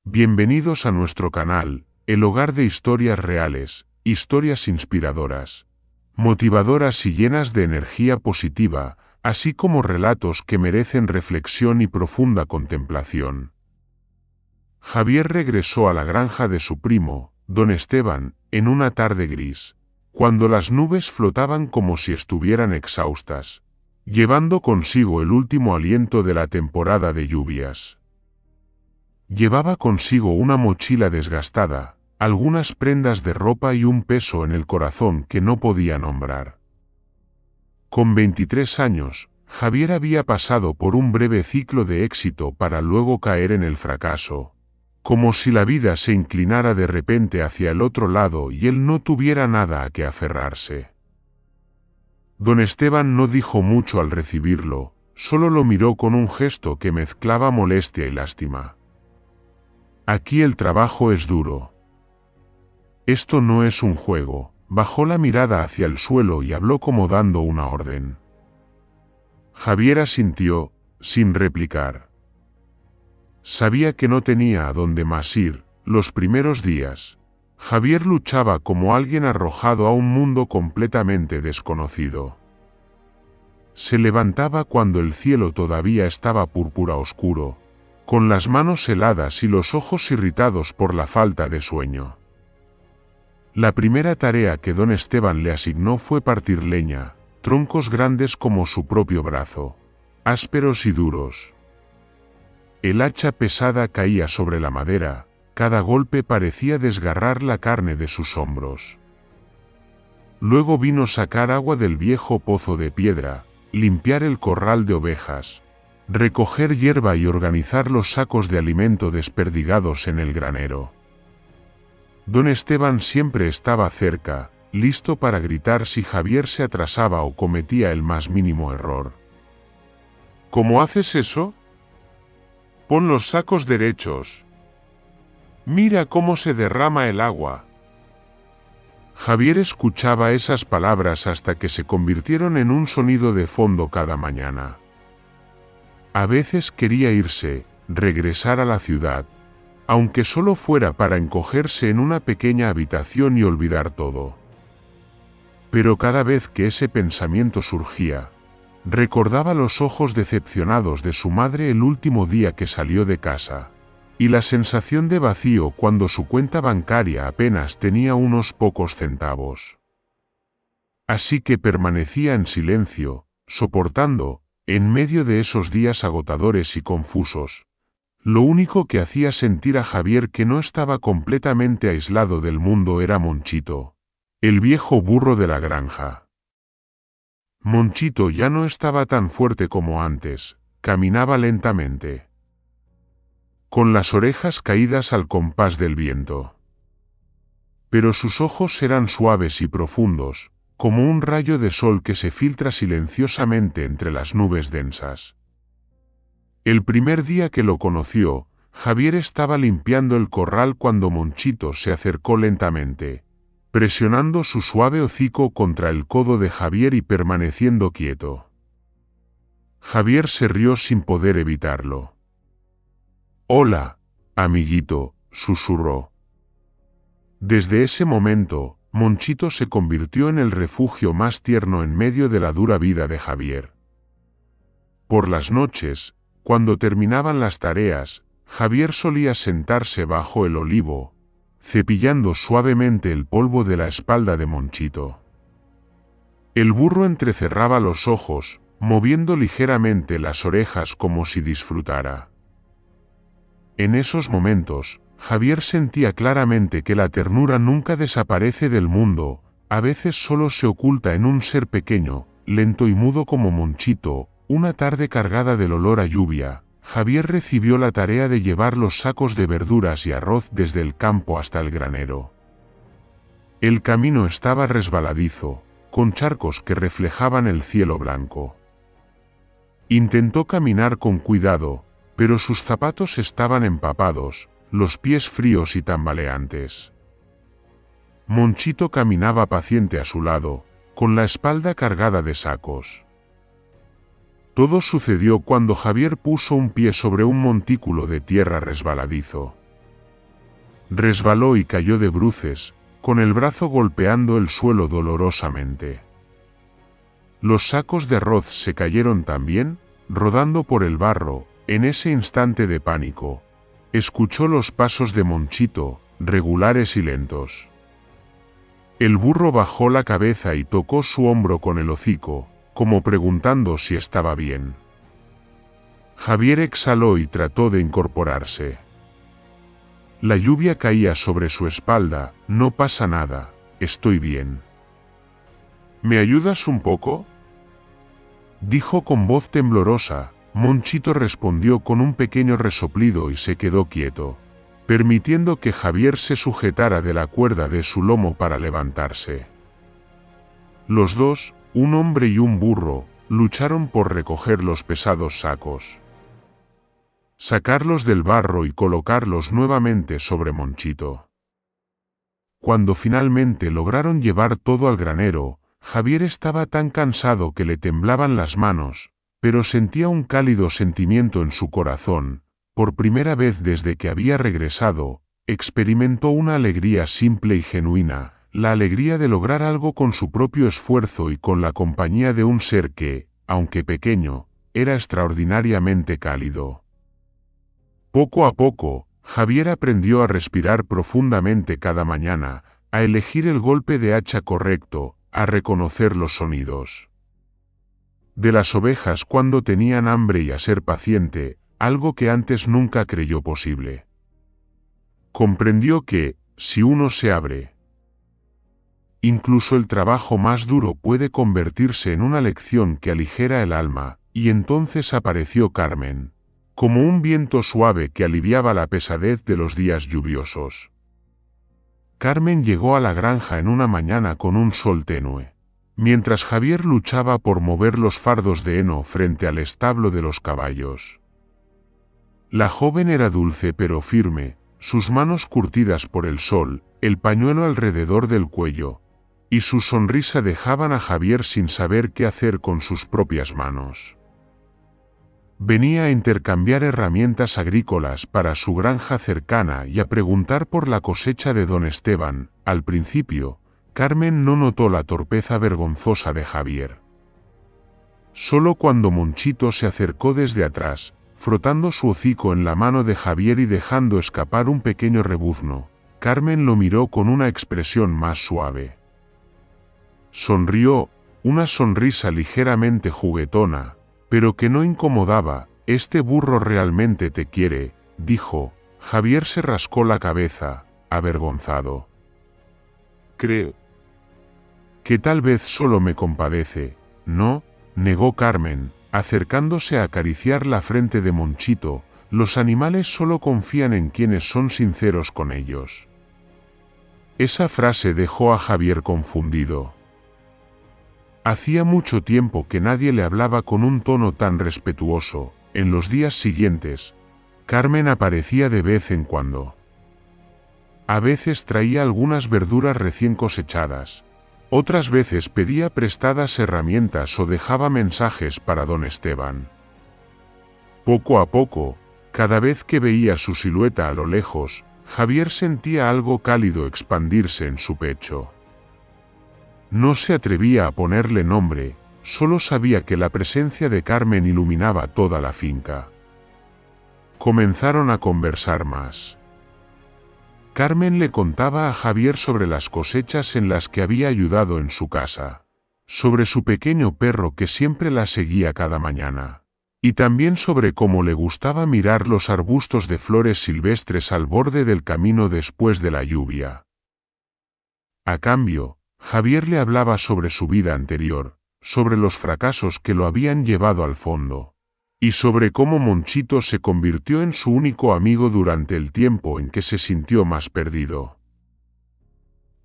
Bienvenidos a nuestro canal, el hogar de historias reales, historias inspiradoras, motivadoras y llenas de energía positiva, así como relatos que merecen reflexión y profunda contemplación. Javier regresó a la granja de su primo, don Esteban, en una tarde gris, cuando las nubes flotaban como si estuvieran exhaustas, llevando consigo el último aliento de la temporada de lluvias. Llevaba consigo una mochila desgastada, algunas prendas de ropa y un peso en el corazón que no podía nombrar. Con 23 años, Javier había pasado por un breve ciclo de éxito para luego caer en el fracaso, como si la vida se inclinara de repente hacia el otro lado y él no tuviera nada a que aferrarse. Don Esteban no dijo mucho al recibirlo, solo lo miró con un gesto que mezclaba molestia y lástima. Aquí el trabajo es duro. Esto no es un juego. Bajó la mirada hacia el suelo y habló como dando una orden. Javier asintió, sin replicar. Sabía que no tenía a dónde más ir. Los primeros días, Javier luchaba como alguien arrojado a un mundo completamente desconocido. Se levantaba cuando el cielo todavía estaba púrpura oscuro, con las manos heladas y los ojos irritados por la falta de sueño. La primera tarea que don Esteban le asignó fue partir leña, troncos grandes como su propio brazo, ásperos y duros. El hacha pesada caía sobre la madera, cada golpe parecía desgarrar la carne de sus hombros. Luego vino sacar agua del viejo pozo de piedra, limpiar el corral de ovejas, recoger hierba y organizar los sacos de alimento desperdigados en el granero. Don Esteban siempre estaba cerca, listo para gritar si Javier se atrasaba o cometía el más mínimo error. ¿Cómo haces eso? Pon los sacos derechos. Mira cómo se derrama el agua. Javier escuchaba esas palabras hasta que se convirtieron en un sonido de fondo cada mañana. A veces quería irse, regresar a la ciudad, aunque solo fuera para encogerse en una pequeña habitación y olvidar todo. Pero cada vez que ese pensamiento surgía, recordaba los ojos decepcionados de su madre el último día que salió de casa, y la sensación de vacío cuando su cuenta bancaria apenas tenía unos pocos centavos. Así que permanecía en silencio, soportando, en medio de esos días agotadores y confusos, lo único que hacía sentir a Javier que no estaba completamente aislado del mundo era Monchito, el viejo burro de la granja. Monchito ya no estaba tan fuerte como antes, caminaba lentamente, con las orejas caídas al compás del viento. Pero sus ojos eran suaves y profundos, como un rayo de sol que se filtra silenciosamente entre las nubes densas. El primer día que lo conoció, Javier estaba limpiando el corral cuando Monchito se acercó lentamente, presionando su suave hocico contra el codo de Javier y permaneciendo quieto. Javier se rió sin poder evitarlo. «Hola, amiguito», susurró. Desde ese momento, Monchito se convirtió en el refugio más tierno en medio de la dura vida de Javier. Por las noches, cuando terminaban las tareas, Javier solía sentarse bajo el olivo, cepillando suavemente el polvo de la espalda de Monchito. El burro entrecerraba los ojos, moviendo ligeramente las orejas como si disfrutara. En esos momentos, Javier sentía claramente que la ternura nunca desaparece del mundo, a veces solo se oculta en un ser pequeño, lento y mudo como Monchito. Una tarde cargada del olor a lluvia, Javier recibió la tarea de llevar los sacos de verduras y arroz desde el campo hasta el granero. El camino estaba resbaladizo, con charcos que reflejaban el cielo blanco. Intentó caminar con cuidado, pero sus zapatos estaban empapados, los pies fríos y tambaleantes. Monchito caminaba paciente a su lado, con la espalda cargada de sacos. Todo sucedió cuando Javier puso un pie sobre un montículo de tierra resbaladizo. Resbaló y cayó de bruces, con el brazo golpeando el suelo dolorosamente. Los sacos de arroz se cayeron también, rodando por el barro. En ese instante de pánico, escuchó los pasos de Monchito, regulares y lentos. El burro bajó la cabeza y tocó su hombro con el hocico, como preguntando si estaba bien. Javier exhaló y trató de incorporarse. La lluvia caía sobre su espalda. No pasa nada, estoy bien. ¿Me ayudas un poco?, dijo con voz temblorosa. Monchito respondió con un pequeño resoplido y se quedó quieto, permitiendo que Javier se sujetara de la cuerda de su lomo para levantarse. Los dos, un hombre y un burro, lucharon por recoger los pesados sacos, sacarlos del barro y colocarlos nuevamente sobre Monchito. Cuando finalmente lograron llevar todo al granero, Javier estaba tan cansado que le temblaban las manos, pero sentía un cálido sentimiento en su corazón. Por primera vez desde que había regresado, experimentó una alegría simple y genuina, la alegría de lograr algo con su propio esfuerzo y con la compañía de un ser que, aunque pequeño, era extraordinariamente cálido. Poco a poco, Javier aprendió a respirar profundamente cada mañana, a elegir el golpe de hacha correcto, a reconocer los sonidos de las ovejas cuando tenían hambre y a ser paciente, algo que antes nunca creyó posible. Comprendió que, si uno se abre, incluso el trabajo más duro puede convertirse en una lección que aligera el alma, y entonces apareció Carmen, como un viento suave que aliviaba la pesadez de los días lluviosos. Carmen llegó a la granja en una mañana con un sol tenue, mientras Javier luchaba por mover los fardos de heno frente al establo de los caballos. La joven era dulce pero firme, sus manos curtidas por el sol, el pañuelo alrededor del cuello, y su sonrisa dejaban a Javier sin saber qué hacer con sus propias manos. Venía a intercambiar herramientas agrícolas para su granja cercana y a preguntar por la cosecha de don Esteban. Al principio, Carmen no notó la torpeza vergonzosa de Javier. Solo cuando Monchito se acercó desde atrás, frotando su hocico en la mano de Javier y dejando escapar un pequeño rebuzno, Carmen lo miró con una expresión más suave. Sonrió, una sonrisa ligeramente juguetona, pero que no incomodaba. «Este burro realmente te quiere», dijo. Javier se rascó la cabeza, avergonzado. «Creo que tal vez solo me compadece, ¿no?», negó Carmen, acercándose a acariciar la frente de Monchito. «Los animales solo confían en quienes son sinceros con ellos». Esa frase dejó a Javier confundido. Hacía mucho tiempo que nadie le hablaba con un tono tan respetuoso. En los días siguientes, Carmen aparecía de vez en cuando. A veces traía algunas verduras recién cosechadas. Otras veces pedía prestadas herramientas o dejaba mensajes para don Esteban. Poco a poco, cada vez que veía su silueta a lo lejos, Javier sentía algo cálido expandirse en su pecho. No se atrevía a ponerle nombre, solo sabía que la presencia de Carmen iluminaba toda la finca. Comenzaron a conversar más. Carmen le contaba a Javier sobre las cosechas en las que había ayudado en su casa, sobre su pequeño perro que siempre la seguía cada mañana, y también sobre cómo le gustaba mirar los arbustos de flores silvestres al borde del camino después de la lluvia. A cambio, Javier le hablaba sobre su vida anterior, sobre los fracasos que lo habían llevado al fondo, y sobre cómo Monchito se convirtió en su único amigo durante el tiempo en que se sintió más perdido.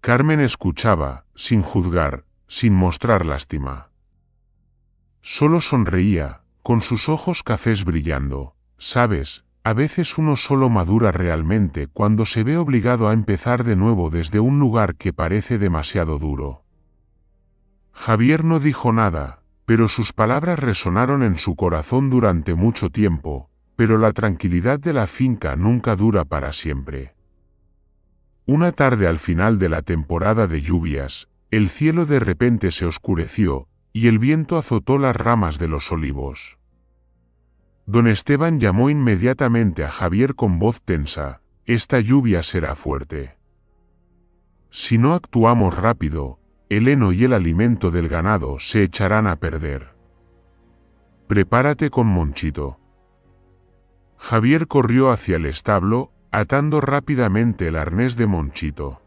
Carmen escuchaba, sin juzgar, sin mostrar lástima. Solo sonreía, con sus ojos cafés brillando. «Sabes, a veces uno solo madura realmente cuando se ve obligado a empezar de nuevo desde un lugar que parece demasiado duro». Javier no dijo nada, pero sus palabras resonaron en su corazón durante mucho tiempo. Pero la tranquilidad de la finca nunca dura para siempre. Una tarde al final de la temporada de lluvias, el cielo de repente se oscureció, y el viento azotó las ramas de los olivos. Don Esteban llamó inmediatamente a Javier con voz tensa: «Esta lluvia será fuerte. Si no actuamos rápido, el heno y el alimento del ganado se echarán a perder. Prepárate con Monchito». Javier corrió hacia el establo, atando rápidamente el arnés de Monchito.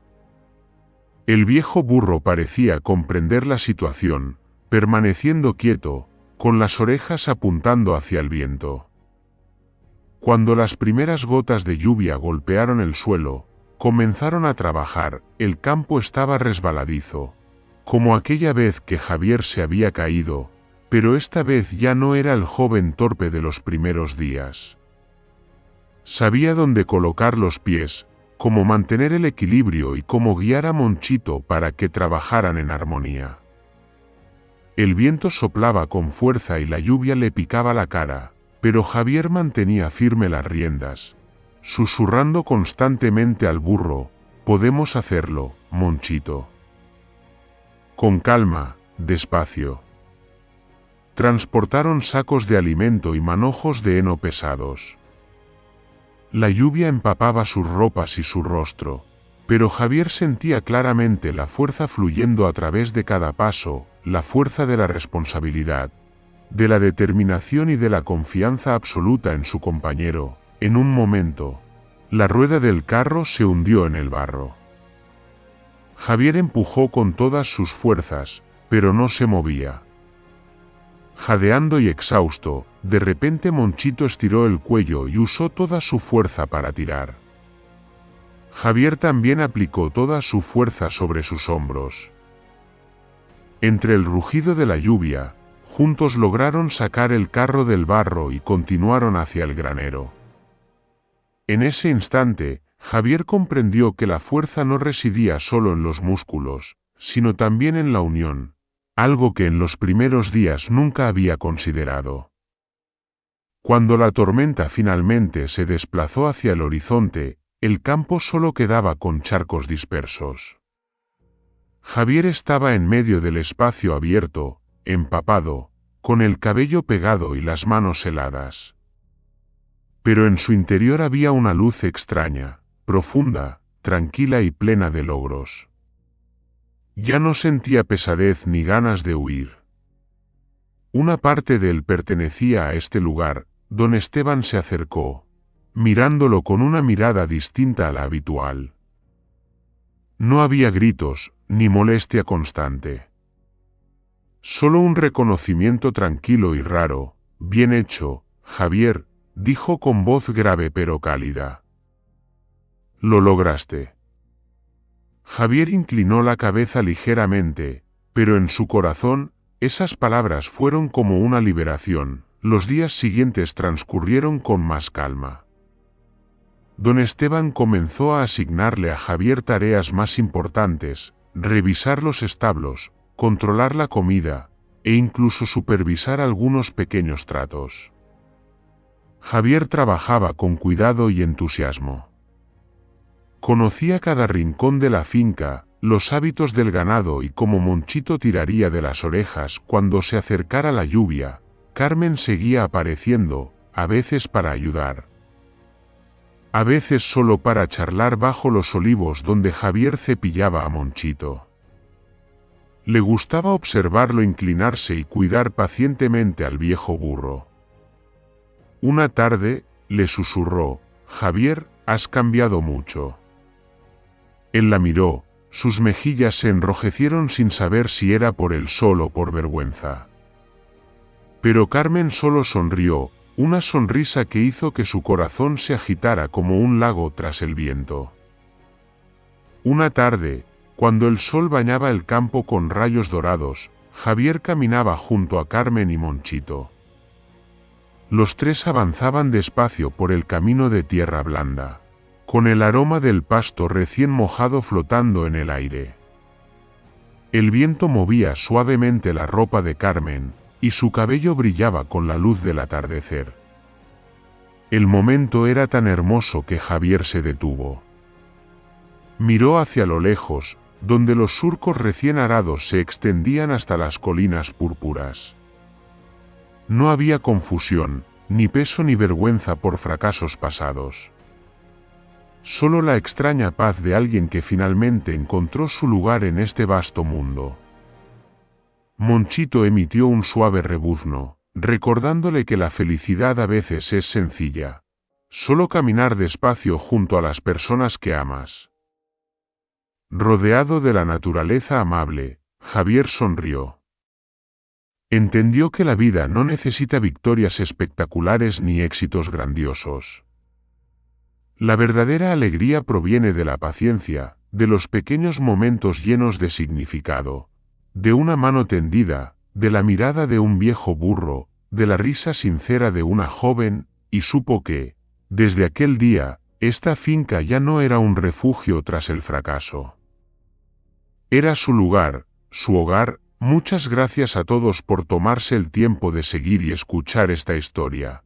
El viejo burro parecía comprender la situación, permaneciendo quieto, con las orejas apuntando hacia el viento. Cuando las primeras gotas de lluvia golpearon el suelo, comenzaron a trabajar. El campo estaba resbaladizo, como aquella vez que Javier se había caído, pero esta vez ya no era el joven torpe de los primeros días. Sabía dónde colocar los pies, cómo mantener el equilibrio y cómo guiar a Monchito para que trabajaran en armonía. El viento soplaba con fuerza y la lluvia le picaba la cara, pero Javier mantenía firme las riendas, susurrando constantemente al burro: «Podemos hacerlo, Monchito. Con calma, despacio». Transportaron sacos de alimento y manojos de heno pesados. La lluvia empapaba sus ropas y su rostro, pero Javier sentía claramente la fuerza fluyendo a través de cada paso, la fuerza de la responsabilidad, de la determinación y de la confianza absoluta en su compañero. En un momento, la rueda del carro se hundió en el barro. Javier empujó con todas sus fuerzas, pero no se movía. Jadeando y exhausto, de repente Monchito estiró el cuello y usó toda su fuerza para tirar. Javier también aplicó toda su fuerza sobre sus hombros. Entre el rugido de la lluvia, juntos lograron sacar el carro del barro y continuaron hacia el granero. En ese instante, Javier comprendió que la fuerza no residía solo en los músculos, sino también en la unión, algo que en los primeros días nunca había considerado. Cuando la tormenta finalmente se desplazó hacia el horizonte, el campo solo quedaba con charcos dispersos. Javier estaba en medio del espacio abierto, empapado, con el cabello pegado y las manos heladas. Pero en su interior había una luz extraña, profunda, tranquila y plena de logros. Ya no sentía pesadez ni ganas de huir. Una parte de él pertenecía a este lugar. Don Esteban se acercó, mirándolo con una mirada distinta a la habitual. No había gritos, ni molestia constante. Solo un reconocimiento tranquilo y raro. «Bien hecho, Javier», dijo con voz grave pero cálida. «Lo lograste». Javier inclinó la cabeza ligeramente, pero en su corazón, esas palabras fueron como una liberación. Los días siguientes transcurrieron con más calma. Don Esteban comenzó a asignarle a Javier tareas más importantes: revisar los establos, controlar la comida, e incluso supervisar algunos pequeños tratos. Javier trabajaba con cuidado y entusiasmo. Conocía cada rincón de la finca, los hábitos del ganado y cómo Monchito tiraría de las orejas cuando se acercara la lluvia. Carmen seguía apareciendo, a veces para ayudar, a veces solo para charlar bajo los olivos donde Javier cepillaba a Monchito. Le gustaba observarlo inclinarse y cuidar pacientemente al viejo burro. Una tarde, le susurró: «Javier, has cambiado mucho». Él la miró, sus mejillas se enrojecieron sin saber si era por el sol o por vergüenza. Pero Carmen solo sonrió, una sonrisa que hizo que su corazón se agitara como un lago tras el viento. Una tarde, cuando el sol bañaba el campo con rayos dorados, Javier caminaba junto a Carmen y Monchito. Los tres avanzaban despacio por el camino de tierra blanda, con el aroma del pasto recién mojado flotando en el aire. El viento movía suavemente la ropa de Carmen, y su cabello brillaba con la luz del atardecer. El momento era tan hermoso que Javier se detuvo. Miró hacia lo lejos, donde los surcos recién arados se extendían hasta las colinas púrpuras. No había confusión, ni peso ni vergüenza por fracasos pasados. Solo la extraña paz de alguien que finalmente encontró su lugar en este vasto mundo. Monchito emitió un suave rebuzno, recordándole que la felicidad a veces es sencilla. Solo caminar despacio junto a las personas que amas. Rodeado de la naturaleza amable, Javier sonrió. Entendió que la vida no necesita victorias espectaculares ni éxitos grandiosos. La verdadera alegría proviene de la paciencia, de los pequeños momentos llenos de significado, de una mano tendida, de la mirada de un viejo burro, de la risa sincera de una joven, y supo que, desde aquel día, esta finca ya no era un refugio tras el fracaso. Era su lugar, su hogar. Muchas gracias a todos por tomarse el tiempo de seguir y escuchar esta historia.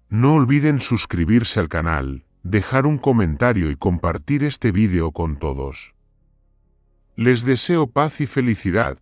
No olviden suscribirse al canal, dejar un comentario y compartir este vídeo con todos. Les deseo paz y felicidad.